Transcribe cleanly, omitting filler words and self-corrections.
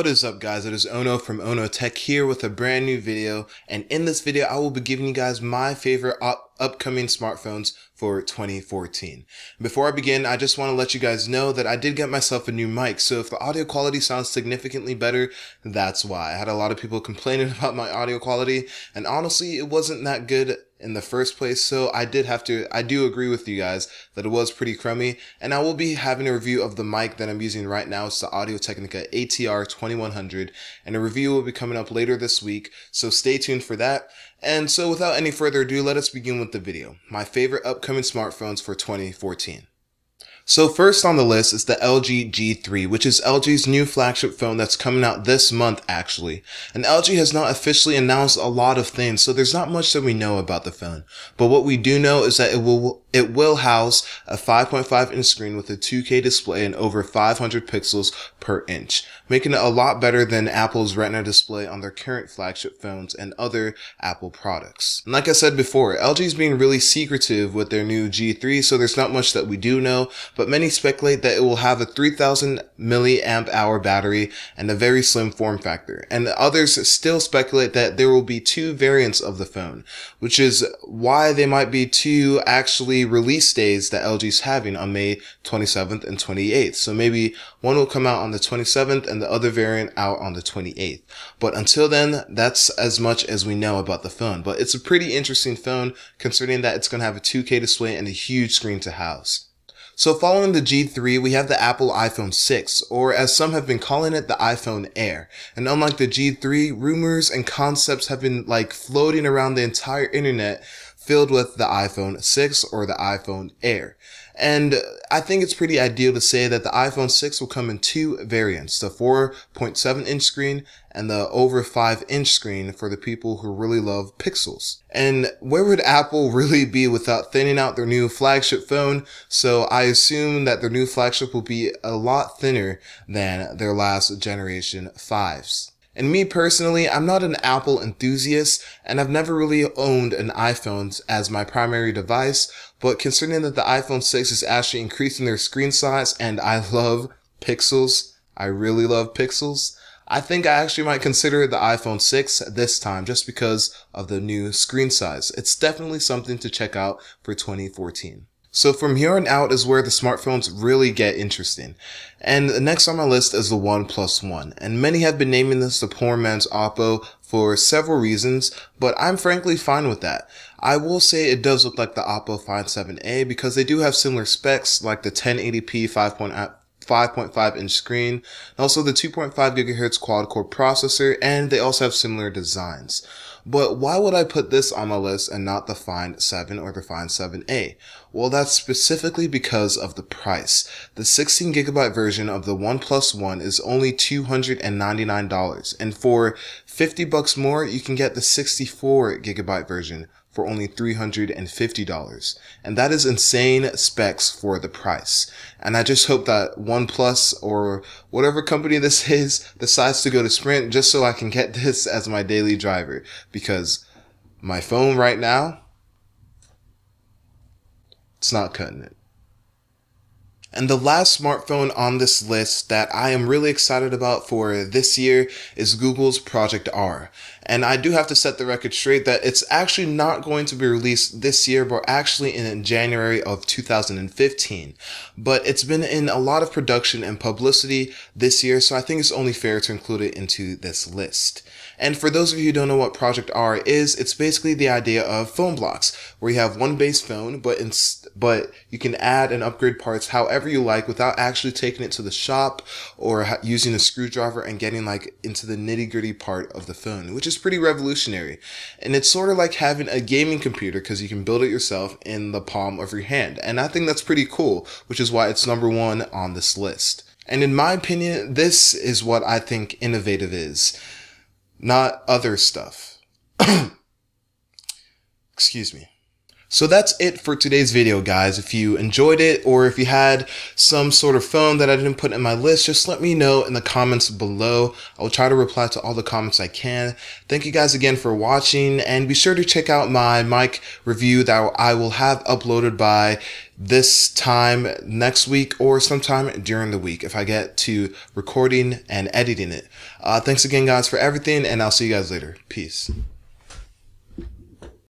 What is up, guys? It is Ono from Ono Tech here with a brand new video, and in this video I will be giving you guys my favorite upcoming smartphones for 2014. Before I begin, I just want to let you guys know that I did get myself a new mic, so if the audio quality sounds significantly better, that's why. I had a lot of people complaining about my audio quality, and honestly it wasn't that good in the first place, so I do agree with you guys that it was pretty crummy, and I will be having a review of the mic that I'm using right now. It's the Audio-Technica ATR 2100, and a review will be coming up later this week, so stay tuned for that. And so without any further ado, let us begin with the video. My favorite upcoming smartphones for 2014. So first on the list is the LG G3, which is LG's new flagship phone that's coming out this month actually. And LG has not officially announced a lot of things, so there's not much that we know about the phone. But what we do know is that it will house a 5.5 inch screen with a 2K display and over 500 pixels per inch, making it a lot better than Apple's Retina display on their current flagship phones and other Apple products. And like I said before, LG is being really secretive with their new G3, so there's not much that we do know. But many speculate that it will have a 3000 milliamp hour battery and a very slim form factor. And others still speculate that there will be two variants of the phone, which is why there might be two actually release days that LG's having on May 27th and 28th. So maybe one will come out on the 27th and the other variant out on the 28th. But until then, that's as much as we know about the phone. But it's a pretty interesting phone considering that it's going to have a 2K display and a huge screen to house. So following the G3, we have the Apple iPhone 6, or as some have been calling it, the iPhone Air. And unlike the G3, rumors and concepts have been floating around the entire internet filled with the iPhone 6 or the iPhone Air. And I think it's pretty ideal to say that the iPhone 6 will come in two variants, the 4.7 inch screen and the over 5 inch screen for the people who really love pixels. And where would Apple really be without thinning out their new flagship phone? So I assume that their new flagship will be a lot thinner than their last generation 5s. And me personally, I'm not an Apple enthusiast, and I've never really owned an iPhone as my primary device, but considering that the iPhone 6 is actually increasing their screen size, and I love pixels, I really love pixels, I think I actually might consider the iPhone 6 this time just because of the new screen size. It's definitely something to check out for 2014. So from here on out is where the smartphones really get interesting. And next on my list is the OnePlus One. And many have been naming this the poor man's Oppo for several reasons, but I'm frankly fine with that. I will say it does look like the Oppo Find 7a because they do have similar specs like the 1080p 5.5 inch screen, and also the 2.5 GHz quad-core processor, and they also have similar designs. But why would I put this on my list and not the Find 7 or the Find 7a? Well, that's specifically because of the price. The 16GB version of the OnePlus One is only $299, and for $50 more, you can get the 64GB version for only $350. And that is insane specs for the price. And I just hope that OnePlus or whatever company this is decides to go to Sprint just so I can get this as my daily driver, because my phone right now, it's not cutting it. And the last smartphone on this list that I am really excited about for this year is Google's Project R. And I do have to set the record straight that it's actually not going to be released this year, but actually in January of 2015. But it's been in a lot of production and publicity this year, so I think it's only fair to include it into this list. And for those of you who don't know what Project R is, it's basically the idea of phone blocks, where you have one base phone, but you can add and upgrade parts however you like without actually taking it to the shop or using a screwdriver and getting into the nitty-gritty part of the phone, which is pretty revolutionary. And it's sort of like having a gaming computer because you can build it yourself in the palm of your hand. And I think that's pretty cool, which is why it's #1 on this list. And in my opinion, this is what I think innovative is, not other stuff. Excuse me. So that's it for today's video, guys. If you enjoyed it, or if you had some sort of phone that I didn't put in my list, just let me know in the comments below. I will try to reply to all the comments I can. Thank you guys again for watching, and be sure to check out my mic review that I will have uploaded by this time next week or sometime during the week if I get to recording and editing it. Thanks again, guys, for everything, and I'll see you guys later. Peace.